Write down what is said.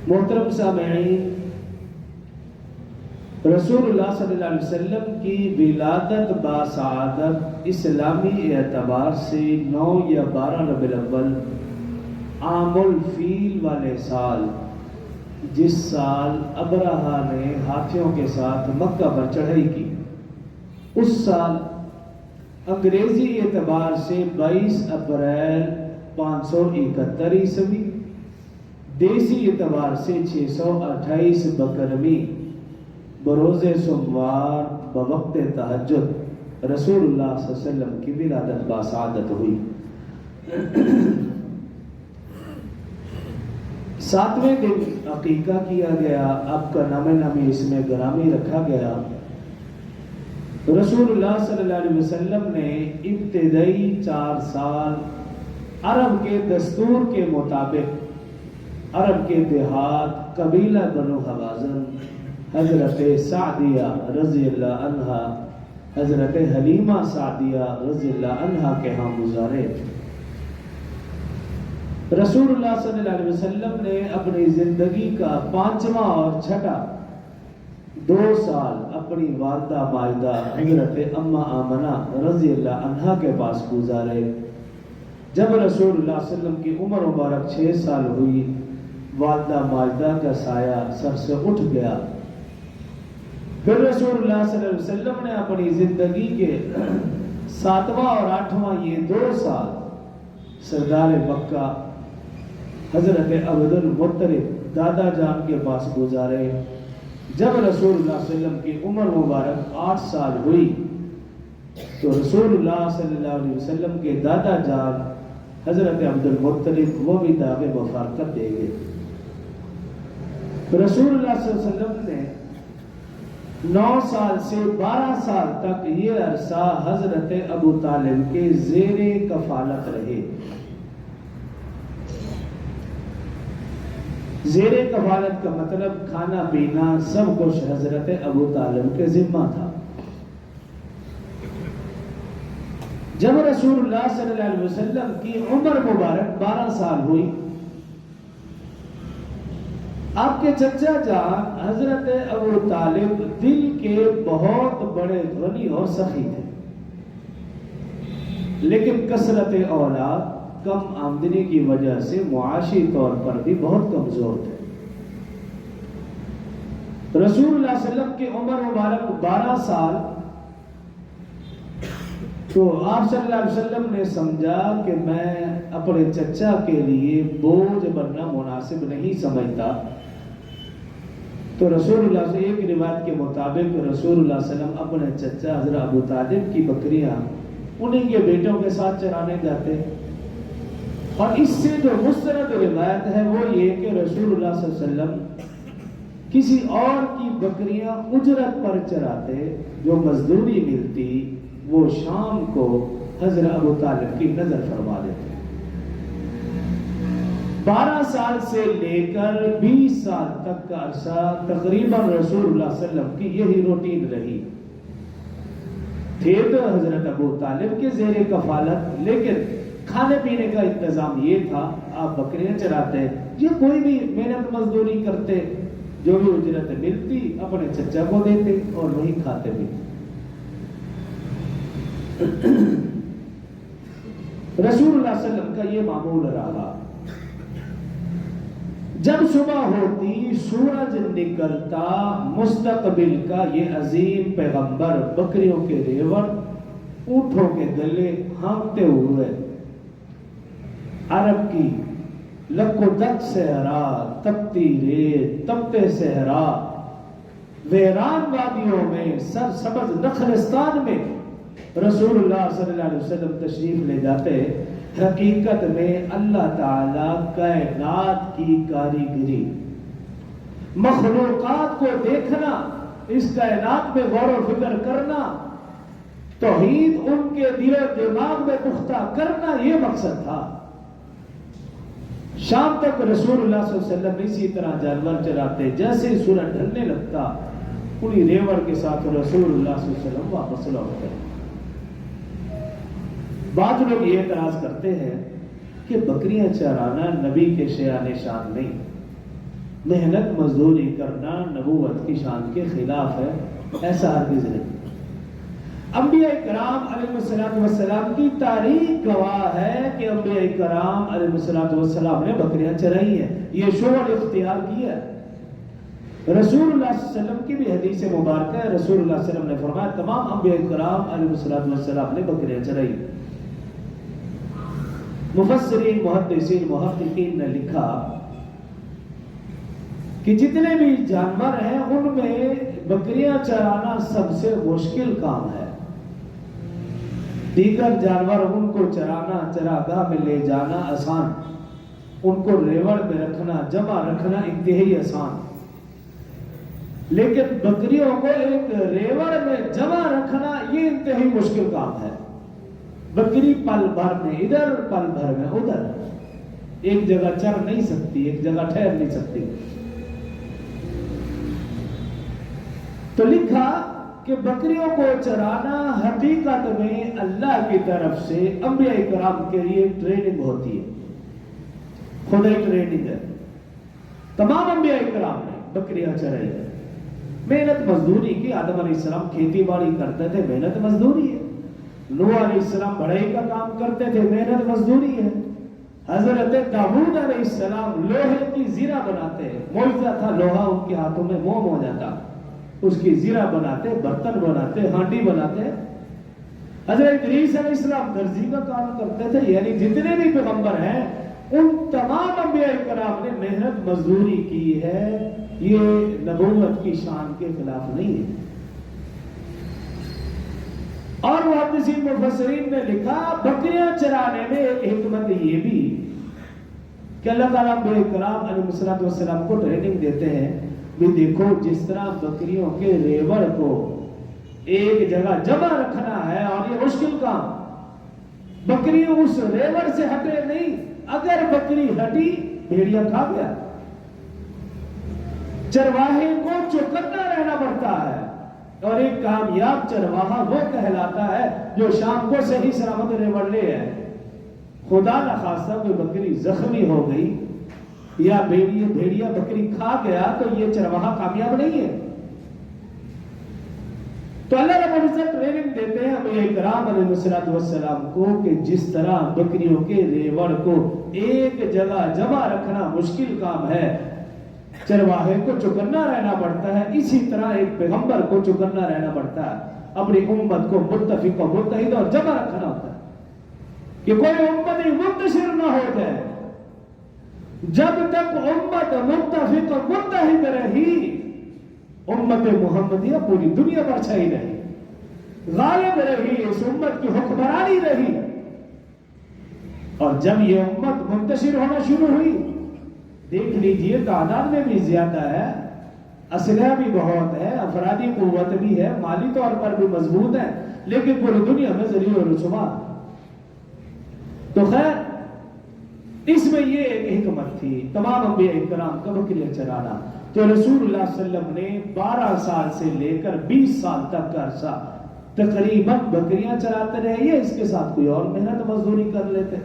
محترم سامعین، رسول اللہ صلی اللہ علیہ وسلم کی ولادت باسعادت اسلامی اعتبار سے 9 یا 12 ربیع الاول عام الفیل والے سال، جس سال ابرہہ نے ہاتھیوں کے ساتھ مکہ پر چڑھائی کی، اس سال انگریزی اعتبار سے 22 اپریل 571 عیسوی، دیسی اعتبار سے 628 بقرمی بروز سوموار بوقت تہجد رسول اللہ صلی اللہ علیہ وسلم کی ولادت باسعادت ہوئی۔ 7ویں دن عقیقہ کیا گیا، اب کا نام نامی اس میں گرامی رکھا گیا۔ رسول اللہ صلی اللہ علیہ وسلم نے ابتدائی 4 سال عرب کے دستور کے مطابق عرب کے دیہات قبیلہ بنو حوازن، حضرت سعدیہ رضی اللہ عنہ، حضرت حلیمہ سعدیہ رضی اللہ عنہ کے ہاں گزارے۔ رسول اللہ صلی اللہ علیہ وسلم نے اپنی زندگی کا 5واں اور چھٹا 2 سال اپنی والدہ مائدہ حضرت اماں آمنہ رضی اللہ عنہ کے پاس گزارے۔ جب رسول اللہ صلی اللہ علیہ وسلم کی عمر مبارک 6 سال ہوئی، والدہ مائدہ کا سایہ سر سے اٹھ گیا۔ پھر رسول اللہ صلی اللہ علیہ وسلم نے اپنی زندگی کے 7واں اور 8واں یہ 2 سال سردار مکہ حضرت عبد المطلب دادا جان کے پاس گزارے۔ جب رسول اللہ صلی اللہ علیہ وسلم کی عمر مبارک 8 سال ہوئی تو رسول اللہ صلی اللہ علیہ وسلم کے دادا جان حضرت عبد المطلب وہ بھی داغ مفارقت دے گئے۔ رسول اللہ صلی اللہ علیہ وسلم نے 9 سال سے 12 سال تک یہ عرصہ حضرت ابو طالب کے زیر کفالت رہے۔ زیر کفالت کا مطلب کھانا پینا سب کچھ حضرت ابو طالب کے ذمہ تھا۔ جب رسول اللہ صلی اللہ علیہ وسلم کی عمر مبارک 12 سال ہوئی، آپ کے چچا جان حضرت ابو طالب دل کے بہت بڑے غنی اور سخی تھے، لیکن کثرت اولاد کم آمدنی کی وجہ سے معاشی طور پر بھی بہت کمزور تھے۔ رسول اللہ صلی اللہ علیہ وسلم کی عمر مبارک 12 سال تو آپ صلی اللہ علیہ وسلم نے سمجھا کہ میں اپنے چچا کے لیے بوجھ بننا مناسب نہیں سمجھتا، تو رسول اللہ سے ایک روایت کے مطابق رسول اللہ صلی اللہ علیہ وسلم اپنے چچا حضرت ابو طالب کی بکریاں انہیں کے بیٹوں کے ساتھ چرانے جاتے، اور اس سے جو مستند روایت ہے وہ یہ کہ رسول اللہ صلی اللہ علیہ وسلم کسی اور کی بکریاں اجرت پر چراتے، جو مزدوری ملتی وہ شام کو حضرت ابو طالب کی نظر فرما دیتے۔ 12 سال سے لے کر 20 سال تک کا عرصہ تقریباً رسول اللہ صلی اللہ علیہ وسلم کی یہی روٹین رہی۔ تھے تو حضرت ابو طالب کے زیر کفالت، لیکن کھانے پینے کا انتظام یہ تھا، آپ بکریاں چراتے یا کوئی بھی محنت مزدوری کرتے، جو بھی اجرت ملتی اپنے چچا کو دیتے اور وہی کھاتے بھی۔ رسول اللہ صلی اللہ علیہ وسلم کا یہ معمول رہا۔ جب صبح ہوتی، سورج نکلتا، مستقبل کا یہ عظیم پیغمبر بکریوں کے ریوڑ، اونٹوں کے گلے ہانکتے ہوئے عرب کی لک و دک صحرا، تپتی ریت، تپتے صحرا، ویران وادیوں میں، سرسبز نخلستان میں رسول اللہ صلی اللہ علیہ وسلم تشریف لے جاتے۔ حقیقت میں اللہ تعالیٰ کائنات کی کاریگری، مخلوقات کو دیکھنا، اس کائنات میں غور و فکر کرنا، توحید ان کے دل و دماغ میں پختہ کرنا، یہ مقصد تھا۔ شام تک رسول اللہ صلی اللہ علیہ وسلم اسی طرح جانور چراتے، جیسے سورج ڈھلنے لگتا انہی ریوڑ کے ساتھ رسول اللہ صلی اللہ علیہ وسلم واپس لوٹتے۔ بعض لوگ یہ اعتراض کرتے ہیں کہ بکریاں چرانا نبی کے شان نہیں، محنت مزدوری کرنا نبوت کی شان کے خلاف ہے، ایسا ہرگز نہیں۔ انبیاء کرام علیہ السلام کی تاریخ گواہ ہے کہ انبیاء کرام علیہ السلام نے بکریاں چرائی ہیں، یہ شغل اختیار کیا ہے۔ رسول اللہ صلی اللہ علیہ وسلم کی بھی حدیث مبارکہ ہے، رسول اللہ صلی اللہ علیہ وسلم نے فرمایا تمام انبیاء کرام علیہ السلام نے بکریاں چرائی۔ مفسرین، محدثین، محققین نے لکھا کہ جتنے بھی جانور ہیں ان میں بکریاں چرانا سب سے مشکل کام ہے۔ دیگر جانور ان کو چرانا، چراگاہ میں لے جانا آسان، ان کو ریوڑ میں رکھنا، جمع رکھنا انتہائی آسان، لیکن بکریوں کو ایک ریوڑ میں جمع رکھنا یہ انتہائی مشکل کام ہے۔ بکری پل بھر میں ادھر، پل بھر میں ادھر، ایک جگہ چر نہیں سکتی، ایک جگہ ٹھہر نہیں سکتی۔ تو لکھا کہ بکریوں کو چرانا حقیقت میں اللہ کی طرف سے انبیاء کرام کے لیے ٹریننگ ہوتی ہے، خدا ٹریننگ ہے۔ تمام انبیاء کرام نے بکریاں چرائی ہے، محنت مزدوری کی۔ آدم علیہ السلام کھیتی باڑی کرتے تھے، محنت مزدوری ہے۔ نوح علیہ السلام بڑھئی کا کام کرتے تھے، محنت مزدوری ہے۔ حضرت داؤد علیہ السلام لوہے کی زیرہ بناتے ہیں، معجزہ تھا، لوہا ان کے ہاتھوں میں موم ہو جاتا، اس کی زیرہ بناتے، برتن بناتے، ہانڈی بناتے۔ حضرت ادریس علیہ السلام درزی کا کام کرتے تھے۔ یعنی جتنے بھی پیغمبر ہیں ان تمام انبیاء کرام نے محنت مزدوری کی ہے، یہ نبوت کی شان کے خلاف نہیں ہے۔ اور محدثین مفسرین نے لکھا بکریاں چرانے میں ایک حکمت یہ بھی کہ اللہ تعالیٰ انبیاء کرام علیہ السلام کو ٹریننگ دیتے ہیں بھی دیکھو جس طرح بکریوں کے ریوڑ کو ایک جگہ جمع رکھنا ہے اور یہ مشکل کام، بکری اس ریوڑ سے ہٹے نہیں، اگر بکری ہٹی بھیڑیا کھا گیا۔ چرواہے کو چوکنا رہنا پڑتا ہے، اور ایک کامیاب چرواہا وہ کہلاتا ہے جو شام کو صحیح سلامت ریوڑ لے ہے۔ خدا نخواستہ کوئی بکری زخمی ہو گئی یا بھیڑیا بکری کھا گیا تو یہ چرواہا کامیاب نہیں ہے۔ تو اللہ رب العزت ٹریننگ دیتے ہیں انبیاء کرام علیہ السلام کو کہ جس طرح بکریوں کے ریوڑ کو ایک جگہ جمع رکھنا مشکل کام ہے، چرواہے کو چوکنا رہنا پڑتا ہے، اسی طرح ایک پیغمبر کو چوکنا رہنا پڑتا ہے، اپنی امت کو متفق و متحد اور جمع رکھنا ہوتا ہے کہ کوئی امت منتشر نہ ہو جائے۔ جب تک امت متفق و متحد رہی، امت محمدیہ پوری دنیا پر چھائی رہی، غالب رہی، اس امت کی حکمرانی رہی۔ اور جب یہ امت منتشر ہونا شروع ہوئی، دیکھ لیجئے تعداد میں بھی زیادہ ہے، اسلحہ بھی بہت ہے، افرادی قوت بھی ہے، مالی طور پر بھی مضبوط ہے، لیکن پوری دنیا میں ذلیل و رسوا۔ تو خیر اس میں یہ ایک حکمت تھی تمام انبیاء کرام کا بکریاں چرانا۔ تو رسول اللہ صلی اللہ علیہ وسلم نے 12 سال سے لے کر 20 سال تک کا عرصہ تقریباً بکریاں چراتے رہے، یہ اس کے ساتھ کوئی اور محنت مزدوری کر لیتے۔